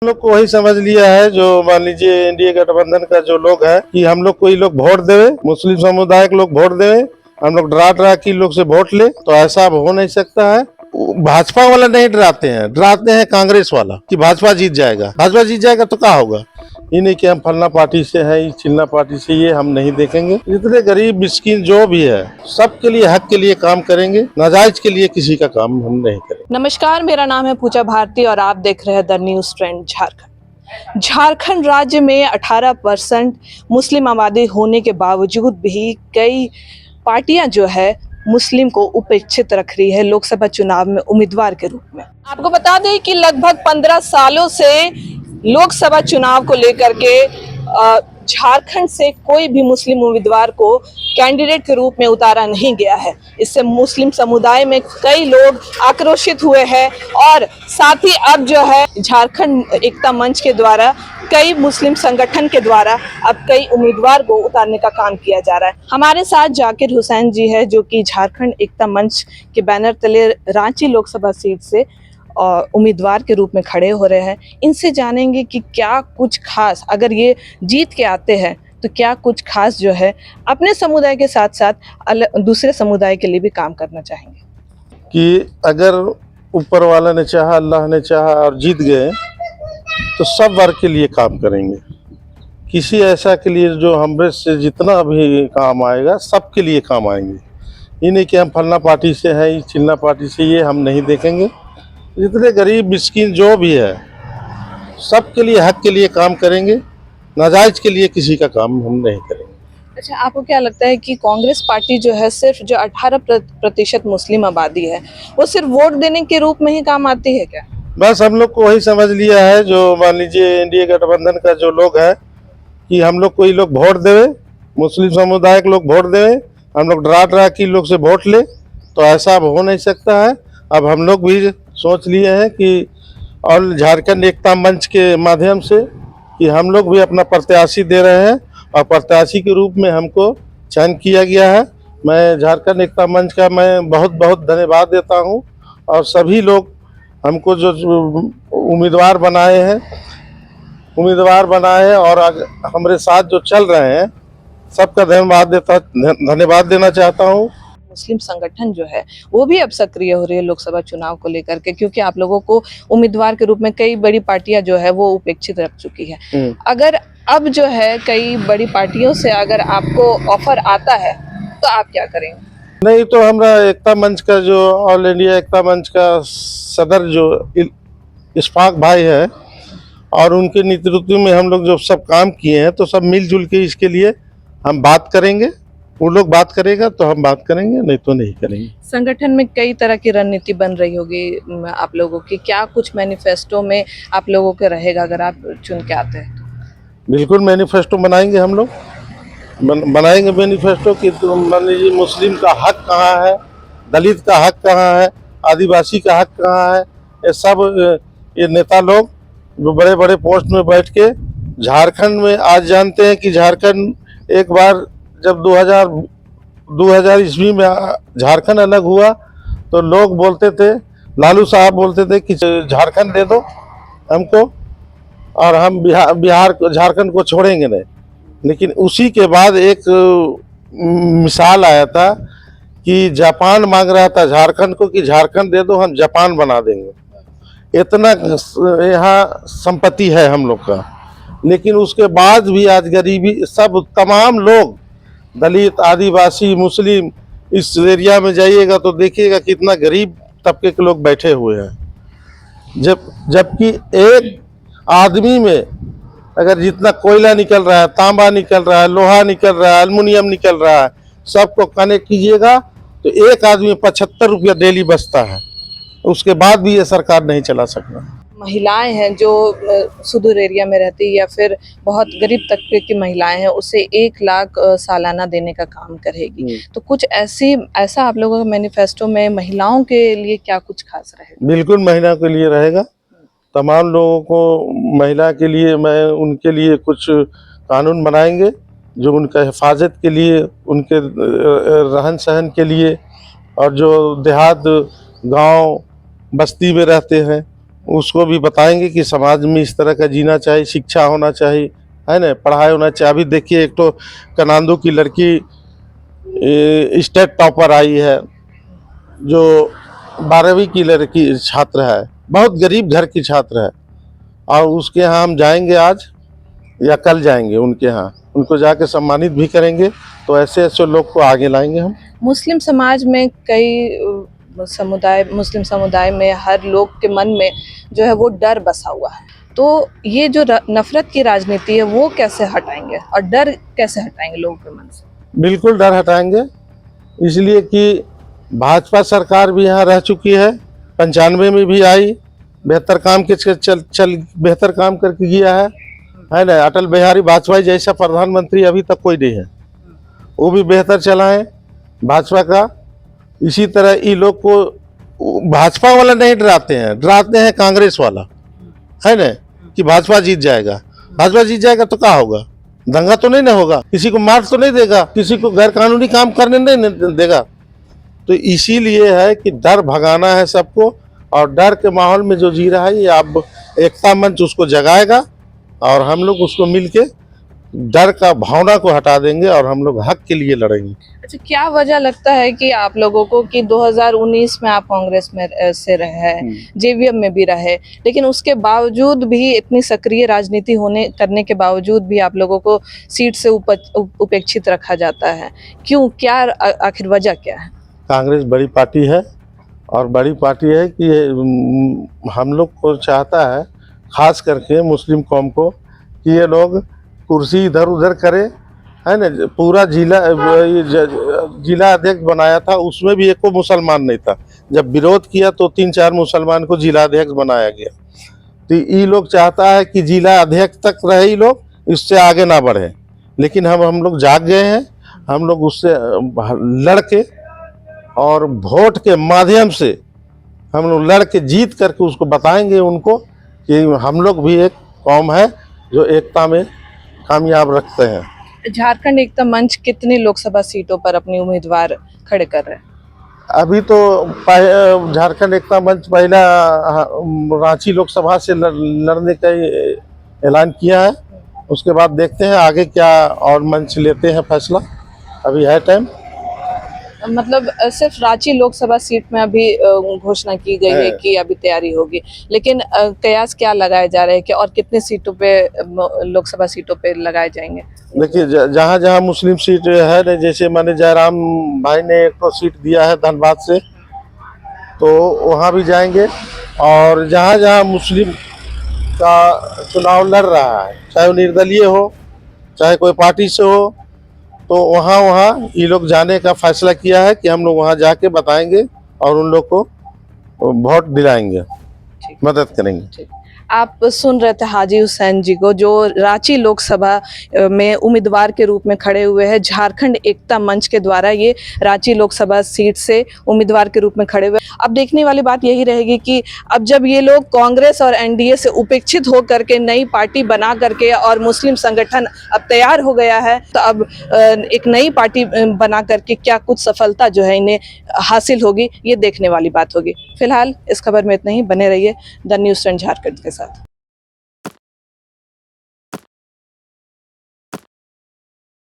लोग को वही समझ लिया है, जो मान लीजिए एनडीए गठबंधन का जो लोग है कि हम लोग कोई लोग वोट देवे, मुस्लिम समुदाय के लोग वोट देवे, हम लोग डरा के लोग से वोट ले, तो ऐसा अब हो नहीं सकता है। भाजपा वाला नहीं डराते हैं कांग्रेस वाला कि भाजपा जीत जाएगा। भाजपा जीत जाएगा तो क्या होगा? ये नहीं कि हम फलना पार्टी से है, चिल्ला पार्टी से, ये हम नहीं देखेंगे। जितने गरीब मिस्किन जो भी है सबके लिए, हक के लिए काम करेंगे, नाजायज के लिए किसी का काम हम नहीं करेंगे। नमस्कार, मेरा नाम है पूजा भारती और आप देख रहे हैं the news trend Jharkhand. Jharkhand राज्य में 18% मुस्लिम आबादी होने के बावजूद भी कई पार्टियां जो है मुस्लिम को उपेक्षित रख रही है लोकसभा चुनाव में उम्मीदवार के रूप में। आपको बता दें कि लगभग 15 सालों से लोकसभा चुनाव को लेकर के झारखंड से कोई भी मुस्लिम उम्मीदवार को कैंडिडेट के रूप में उतारा नहीं गया है। इससे मुस्लिम समुदाय में कई लोग आक्रोशित हुए हैं और साथ ही अब जो है झारखंड एकता मंच के द्वारा, कई मुस्लिम संगठन के द्वारा अब कई उम्मीदवार को उतारने का काम किया जा रहा है। हमारे साथ जाकिर हुसैन जी है, जो कि झारखंड एकता मंच के बैनर तले रांची लोकसभा सीट से उम्मीदवार के रूप में खड़े हो रहे हैं। इनसे जानेंगे कि क्या कुछ खास, अगर ये जीत के आते हैं तो क्या कुछ खास जो है अपने समुदाय के साथ साथ दूसरे समुदाय के लिए भी काम करना चाहेंगे। कि अगर ऊपर वाला ने चाहा, अल्लाह ने चाहा और जीत गए तो सब वर्ग के लिए काम करेंगे। किसी ऐसा के लिए जो हमरे से जितना भी काम आएगा सबके लिए काम आएंगे। ये नहीं कि हम फलना पार्टी से है, चिल्ला पार्टी से, ये हम नहीं देखेंगे। जितने गरीब मिस्किन जो भी है सबके लिए, हक के लिए काम करेंगे, नाजायज के लिए किसी का काम हम नहीं करेंगे। अच्छा, आपको क्या लगता है कि कांग्रेस पार्टी जो है सिर्फ जो 18% मुस्लिम आबादी है वो सिर्फ वोट देने के रूप में ही काम आती है क्या? बस हम लोग को वही समझ लिया है, जो मान लीजिए एनडीए गठबंधन का जो लोग है कि हम लोग कोई लोग वोट देवे, मुस्लिम समुदाय के लोग वोट देवे, हम लोग डरा के लोग से वोट ले, तो ऐसा अब हो नहीं सकता है। अब हम लोग भी सोच लिए हैं कि और झारखंड एकता मंच के माध्यम से कि हम लोग भी अपना प्रत्याशी दे रहे हैं और प्रत्याशी के रूप में हमको चयन किया गया है। मैं झारखंड एकता मंच का मैं बहुत बहुत धन्यवाद देता हूं, और सभी लोग हमको जो उम्मीदवार बनाए हैं और हमारे साथ जो चल रहे हैं सबका धन्यवाद देना चाहता हूं। मुस्लिम संगठन जो है वो भी अब सक्रिय हो रही है लोकसभा चुनाव को लेकर के, क्योंकि आप लोगों को उम्मीदवार के रूप में कई बड़ी पार्टियां जो है वो उपेक्षित रख चुकी है। अगर अब जो है कई बड़ी पार्टियों से अगर आपको ऑफर आता है तो आप क्या करेंगे? नहीं तो हमारा एकता मंच का जो ऑल इंडिया एकता मंच का सदर जो इशफाक भाई है और उनके नेतृत्व में हम लोग जो सब काम किए हैं, तो सब मिलजुल के इसके लिए हम बात करेंगे। वो लोग बात करेगा तो हम बात करेंगे, नहीं तो नहीं करेंगे। संगठन में कई तरह की रणनीति बन रही होगी आप लोगों की, क्या कुछ मैनिफेस्टो में आप लोगों के रहेगा अगर आप चुन के आते हैं तो? बिल्कुल मैनिफेस्टो बनाएंगे हम लोग, बनाएंगे मैनिफेस्टो कि तो मान लीजिए मुस्लिम का हक कहाँ है, दलित का हक कहाँ है, आदिवासी का हक कहाँ है। ये सब ये नेता लोग जो बड़े बड़े पोस्ट में बैठ के झारखंड में, आज जानते हैं कि झारखंड एक बार जब 2000 ईस्वी में झारखंड अलग हुआ तो लोग बोलते थे, लालू साहब बोलते थे कि झारखंड दे दो हमको और हम झारखंड को छोड़ेंगे नहीं। लेकिन उसी के बाद एक मिसाल आया था कि जापान मांग रहा था झारखंड को कि झारखंड दे दो, हम जापान बना देंगे। इतना यहाँ संपत्ति है हम लोग का, लेकिन उसके बाद भी आज गरीबी, सब तमाम लोग, दलित, आदिवासी, मुस्लिम, इस एरिया में जाइएगा तो देखिएगा कितना गरीब तबके के लोग बैठे हुए हैं। जबकि एक आदमी में अगर जितना कोयला निकल रहा है, तांबा निकल रहा है, लोहा निकल रहा है, एल्युमिनियम निकल रहा है, सबको कनेक्ट कीजिएगा तो एक आदमी 75 रुपया डेली बचता है। उसके बाद भी ये सरकार नहीं चला सकता। महिलाएं हैं जो सुदूर एरिया में रहती है या फिर बहुत गरीब तबके की महिलाएं हैं, उसे 1 लाख सालाना देने का काम करेगी। तो कुछ ऐसा आप लोगों के मैनिफेस्टो में महिलाओं के लिए क्या कुछ खास रहेगा? बिल्कुल महिला के लिए रहेगा। तमाम लोगों को महिला के लिए मैं उनके लिए कुछ कानून बनाएंगे जो उनका हिफाजत के लिए, उनके रहन सहन के लिए, और जो देहात गांव बस्ती में रहते हैं उसको भी बताएंगे कि समाज में इस तरह का जीना चाहिए, शिक्षा होना चाहिए, है ना, पढ़ाई होना चाहिए। अभी देखिए एक तो कनांदू की लड़की स्टेट टॉपर आई है, जो 12वीं की लड़की छात्र है, बहुत गरीब घर की छात्र है, और उसके यहाँ हम जाएंगे आज या कल जाएंगे उनके यहाँ, उनको जाके सम्मानित भी करेंगे। तो ऐसे ऐसे लोग को आगे लाएंगे हम। मुस्लिम समाज में कई मुस्लिम समुदाय में हर लोग के मन में जो है वो डर बसा हुआ है, तो ये जो नफरत की राजनीति है वो कैसे हटाएंगे और डर कैसे हटाएंगे लोगों के मन से? बिल्कुल डर हटाएंगे, इसलिए कि भाजपा सरकार भी यहाँ रह चुकी है, 95 में भी आई, बेहतर काम के चल बेहतर काम करके गया है ना। अटल बिहारी वाजपेयी जैसा प्रधानमंत्री अभी तक कोई नहीं है, वो भी बेहतर चला है भाजपा का। इसी तरह ये लोग को भाजपा वाला नहीं डराते हैं कांग्रेस वाला, है ना, कि भाजपा जीत जाएगा। भाजपा जीत जाएगा तो क्या होगा, दंगा तो नहीं ना होगा, किसी को मार तो नहीं देगा, किसी को गैर कानूनी काम करने नहीं देगा। तो इसीलिए है कि डर भगाना है सबको, और डर के माहौल में जो जी रहा है ये अब एकता मंच उसको जगाएगा, और हम लोग उसको मिलके डर का भावना को हटा देंगे और हम लोग हक के लिए लड़ेंगे। अच्छा, क्या वजह लगता है कि आप लोगों को कि 2019 में आप कांग्रेस में से रहे हैं, जेवीएम में भी रहे, लेकिन उसके बावजूद भी इतनी सक्रिय राजनीति करने के बावजूद भी आप लोगों को सीट से उपेक्षित रखा जाता है, क्यों? क्या आखिर वजह क्या है? कांग्रेस बड़ी पार्टी है, और बड़ी पार्टी है कि हम लोग को चाहता है, खास करके मुस्लिम कौम को, कि ये लोग कुर्सी इधर उधर करे, है ना। पूरा जिला अध्यक्ष बनाया था, उसमें भी एक को मुसलमान नहीं था। जब विरोध किया तो 3-4 मुसलमान को जिला अध्यक्ष बनाया गया। तो ये लोग चाहता है कि जिला अध्यक्ष तक रहे ये लोग, इससे आगे ना बढ़े। लेकिन हम लोग जाग गए हैं, हम लोग उससे लड़के और वोट के माध्यम से हम लोग लड़ के जीत करके उसको बताएंगे उनको कि हम लोग भी एक कौम है जो एकता में कामयाब रखते हैं। झारखंड एकता मंच कितनी लोकसभा सीटों पर अपनी उम्मीदवार खड़े कर रहे हैं? अभी तो झारखंड एकता मंच पहला रांची लोकसभा से लड़ने का ऐलान किया है। उसके बाद देखते हैं आगे क्या और मंच लेते हैं फैसला, अभी है टाइम। मतलब सिर्फ रांची लोकसभा सीट में अभी घोषणा की गई है कि अभी तैयारी होगी, लेकिन कयास क्या लगाए जा रहे हैं कि और कितने सीटों पे लोकसभा सीटों पे लगाए जाएंगे? देखिए जहाँ जहाँ मुस्लिम सीट है, जैसे मैंने जयराम भाई ने एक तो सीट दिया है धनबाद से, तो वहाँ भी जाएंगे। और जहाँ जहाँ मुस्लिम का चुनाव लड़ रहा है, चाहे वो निर्दलीय हो चाहे कोई पार्टी से हो, तो वहाँ ये लोग जाने का फैसला किया है कि हम लोग वहाँ जाके बताएंगे और उन लोग को वोट दिलाएंगे, मदद करेंगे। आप सुन रहे थे हाजी हुसैन जी को, जो रांची लोकसभा में उम्मीदवार के रूप में खड़े हुए हैं। झारखंड एकता मंच के द्वारा ये रांची लोकसभा सीट से उम्मीदवार के रूप में खड़े हुए। अब देखने वाली बात यही रहेगी कि अब जब ये लोग कांग्रेस और एनडीए से उपेक्षित हो करके नई पार्टी बना करके, और मुस्लिम संगठन अब तैयार हो गया है, तो अब एक नई पार्टी बना करके क्या कुछ सफलता जो है इन्हें हासिल होगी, ये देखने वाली बात होगी। फिलहाल इस खबर में इतना ही। बने रहिए द न्यूज़ ट्रेंड झारखंड के साथ।